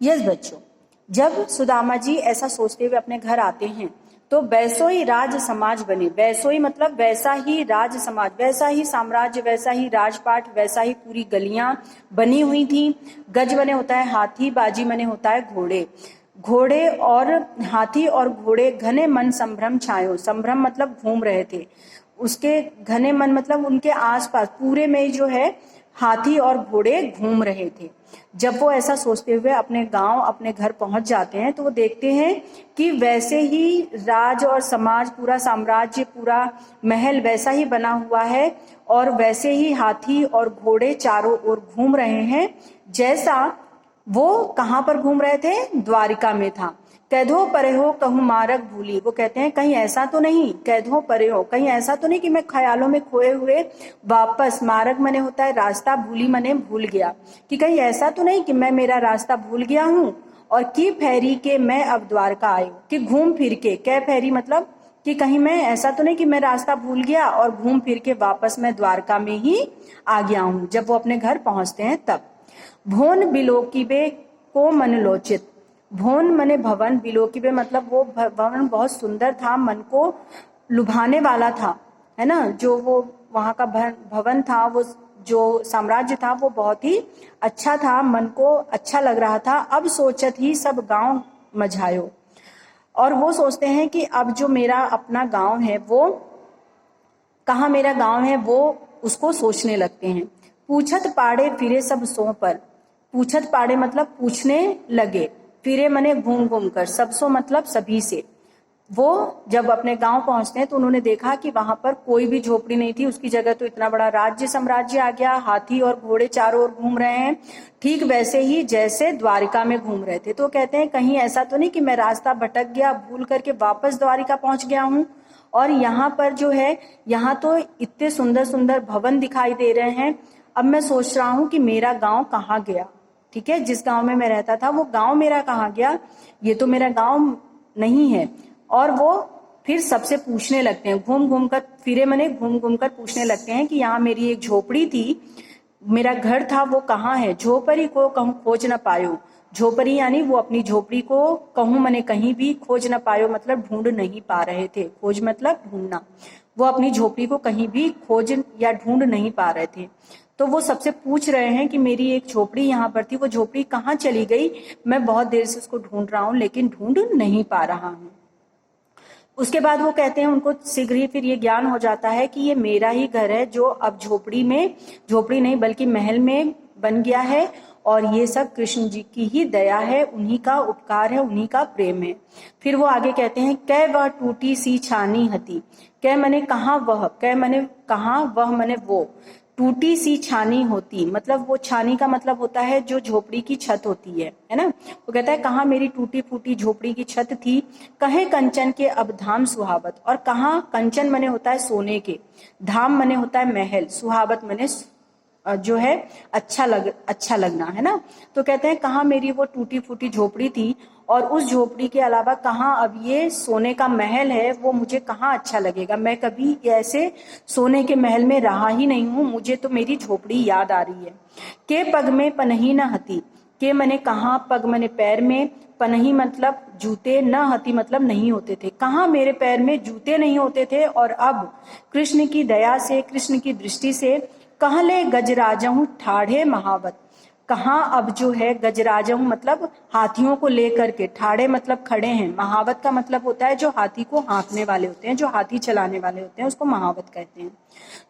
Yes बच्चों, जब सुदामा जी ऐसा सोचते हुए अपने घर आते हैं तो वैसो ही राज समाज बने। वैसो ही मतलब वैसा ही राज समाज, वैसा ही साम्राज्य, वैसा ही राजपाट, वैसा ही पूरी गलियां बनी हुई थी। गज बने होता है हाथी, बाजी बने होता है घोड़े। घोड़े और हाथी और घोड़े घने मन संभ्रम छायो। संभ्रम मतलब घूम रहे थे। उसके घने मन मतलब उनके आसपास पूरे में जो है हाथी और घोड़े घूम रहे थे। जब वो ऐसा सोचते हुए अपने गांव, अपने घर पहुंच जाते हैं तो वो देखते हैं कि वैसे ही राज और समाज, पूरा साम्राज्य, पूरा महल वैसा ही बना हुआ है और वैसे ही हाथी और घोड़े चारों ओर घूम रहे हैं जैसा वो कहाँ पर घूम रहे थे, द्वारिका में था। कैधो परे हो कहूँ मार्ग भूली। वो कहते हैं कहीं ऐसा तो नहीं, कैधो परे हो, कहीं ऐसा तो नहीं कि मैं ख्यालों में खोए हुए वापस, मार्ग मने होता है रास्ता, भूली मने भूल गया, कि कहीं ऐसा तो नहीं कि मैं मेरा रास्ता भूल गया हूँ और की फेरी के मैं अब द्वारका आयु, कि घूम फिर के, कै फेरी मतलब कि कहीं मैं ऐसा तो नहीं कि मैं रास्ता भूल गया और घूम फिर के वापस मैं द्वारका में ही आ गया हूँ। जब वो अपने घर पहुंचते हैं तब भोन बिलोकीबे को मनलोचित। भवन मने भवन, बिलोकीबे मतलब वो भवन बहुत सुंदर था, मन को लुभाने वाला था, है ना। जो वो वहां का भवन था, वो जो साम्राज्य था वो बहुत ही अच्छा था, मन को अच्छा लग रहा था। अब सोचत ही सब गांव मझायो। और वो सोचते हैं कि अब जो मेरा अपना गांव है, वो कहाँ मेरा गांव है, वो उसको सोचने लगते हैं। पूछत पाड़े फिरे सब सो पर। पूछत पाड़े मतलब पूछने लगे, फिरे मने घूम घूम कर, सब सो मतलब सभी से। वो जब अपने गांव पहुंचते हैं तो उन्होंने देखा कि वहां पर कोई भी झोपड़ी नहीं थी, उसकी जगह तो इतना बड़ा राज्य साम्राज्य आ गया, हाथी और घोड़े चारों ओर घूम रहे हैं, ठीक वैसे ही जैसे द्वारिका में घूम रहे थे। तो कहते हैं कहीं ऐसा तो नहीं कि मैं रास्ता भटक गया, भूल करके वापस द्वारिका पहुंच गया हूँ। और यहाँ पर जो है, यहाँ तो इतने सुंदर सुंदर भवन दिखाई दे रहे हैं। अब मैं सोच रहा हूँ कि मेरा गांव कहाँ गया, ठीक है, जिस गांव में मैं रहता था वो गांव मेरा कहाँ गया, ये तो मेरा गांव नहीं है। और वो फिर सबसे पूछने लगते हैं, घूम घूम कर, फिरे मने घूम घूम कर पूछने लगते हैं कि यहाँ मेरी एक झोपड़ी थी, मेरा घर था, वो कहाँ है। झोपड़ी को कहूँ खोज न पायो। झोपड़ी यानी वो अपनी झोपड़ी को कहूँ मने कहीं भी, खोज न पायो मतलब ढूंढ नहीं पा रहे थे। खोज मतलब ढूंढना, वो अपनी झोपड़ी को कहीं भी खोज या ढूंढ नहीं पा रहे थे। तो वो सबसे पूछ रहे हैं कि मेरी एक झोपड़ी यहाँ पर थी, वो झोपड़ी कहाँ चली गई, मैं बहुत देर से उसको ढूंढ रहा हूँ लेकिन ढूंढ नहीं पा रहा हूँ। उसके बाद वो कहते हैं, उनको शीघ्र ही फिर ये ज्ञान हो जाता है कि ये मेरा ही घर है, जो अब झोपड़ी में, झोपड़ी नहीं बल्कि महल में बन गया है, और ये सब कृष्ण जी की ही दया है, उन्हीं का उपकार है, उन्हीं का प्रेम है। फिर वो आगे कहते हैं, कै वह टूटी सी छानी हती। कै मने कहाँ वह, कै मने कहाँ, वह मने वो। टूटी सी छानी होती मतलब वो छानी का मतलब होता है जो झोपड़ी की छत होती है ना। वो कहता है कहाँ मेरी टूटी फूटी झोपड़ी की छत थी, कहे कंचन के अब धाम सुहावत। और कहाँ कंचन मने होता है सोने के, धाम मने होता है महल, सुहावत मने जो है अच्छा लगना, है ना। तो कहते हैं कहाँ मेरी वो टूटी फूटी झोपड़ी थी, और उस झोपड़ी के अलावा कहाँ अब ये सोने का महल है, वो मुझे कहाँ अच्छा लगेगा। मैं कभी ऐसे सोने के महल में रहा ही नहीं हूँ, मुझे तो मेरी झोपड़ी याद आ रही है। के पग में पनही न हती। के मने कहाँ, पग मने पैर में, पनही मतलब जूते, न हती मतलब नहीं होते थे। कहाँ मेरे पैर में जूते नहीं होते थे, और अब कृष्ण की दया से, कृष्ण की दृष्टि से कहले गजराजहूँ ठाढ़े महावत। कहाँ अब जो है गजराजहूँ मतलब हाथियों को लेकर के, ठाढ़े मतलब खड़े हैं, महावत का मतलब होता है जो हाथी को हाँकने वाले होते हैं, जो हाथी चलाने वाले होते हैं, उसको महावत कहते हैं।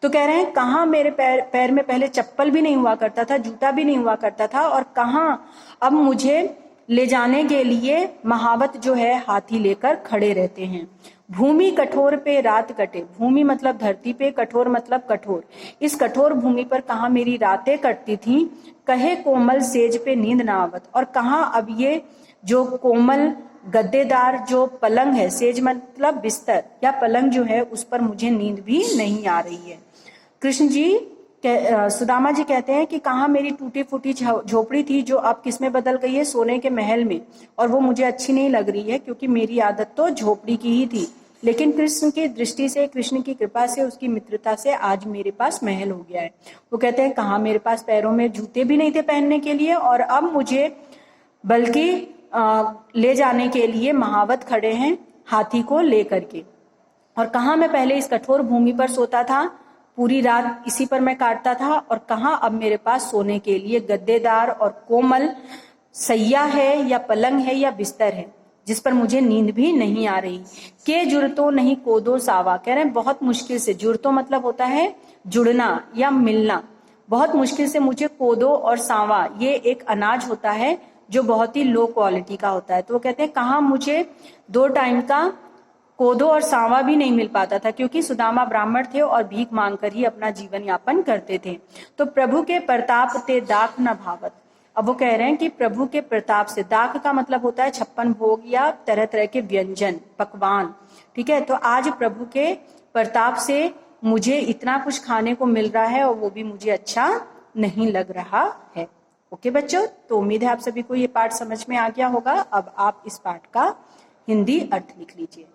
तो कह रहे हैं कहाँ मेरे पैर में पहले चप्पल भी नहीं हुआ करता था, जूता भी नहीं हुआ करता था, और कहाँ अब मुझे ले जाने के लिए महावत जो है हाथी लेकर खड़े रहते हैं। भूमि कठोर पे रात कटे। भूमि मतलब धरती पे, कठोर मतलब कठोर। इस कठोर भूमि पर कहाँ मेरी रातें कटती थी, कहे कोमल सेज पे नींद ना आवत। और कहाँ अब ये जो कोमल गद्देदार जो पलंग है, सेज मतलब बिस्तर या पलंग जो है, उस पर मुझे नींद भी नहीं आ रही है। कृष्ण जी सुदामा जी कहते हैं कि कहाँ मेरी टूटी फूटी झोपड़ी थी, जो अब किसमें बदल गई है, सोने के महल में, और वो मुझे अच्छी नहीं लग रही है क्योंकि मेरी आदत तो झोपड़ी की ही थी। लेकिन कृष्ण की दृष्टि से, कृष्ण की कृपा से, उसकी मित्रता से आज मेरे पास महल हो गया है। वो कहते हैं कहाँ मेरे पास पैरों में जूते भी नहीं थे पहनने के लिए, और अब मुझे बल्कि ले जाने के लिए महावत खड़े हैं हाथी को लेकर के। और कहाँ मैं पहले इस कठोर भूमि पर सोता था, पूरी रात इसी पर मैं काटता था, और कहाँ अब मेरे पास सोने के लिए गद्देदार और कोमल सैया है या पलंग है या बिस्तर है, जिस पर मुझे नींद भी नहीं आ रही। के जुड़तो नहीं कोदो सावा, कह रहे हैं बहुत मुश्किल से, जुड़तो मतलब होता है जुड़ना या मिलना, बहुत मुश्किल से मुझे कोदो और सांवा, ये एक अनाज होता है जो बहुत ही लो क्वालिटी का होता है। तो वो कहते हैं कहाँ मुझे 2 टाइम का कोदो और सांवा भी नहीं मिल पाता था, क्योंकि सुदामा ब्राह्मण थे और भीख मांगकर ही अपना जीवन यापन करते थे। तो प्रभु के प्रताप ते दाख न भावत, अब वो कह रहे हैं कि प्रभु के प्रताप से, दाख का मतलब होता है 56 भोग या तरह तरह के व्यंजन पकवान, ठीक है। तो आज प्रभु के प्रताप से मुझे इतना कुछ खाने को मिल रहा है और वो भी मुझे अच्छा नहीं लग रहा है। ओके बच्चों, तो उम्मीद है आप सभी को ये पाठ समझ में आ गया होगा। अब आप इस पाठ का हिंदी अर्थ लिख लीजिए।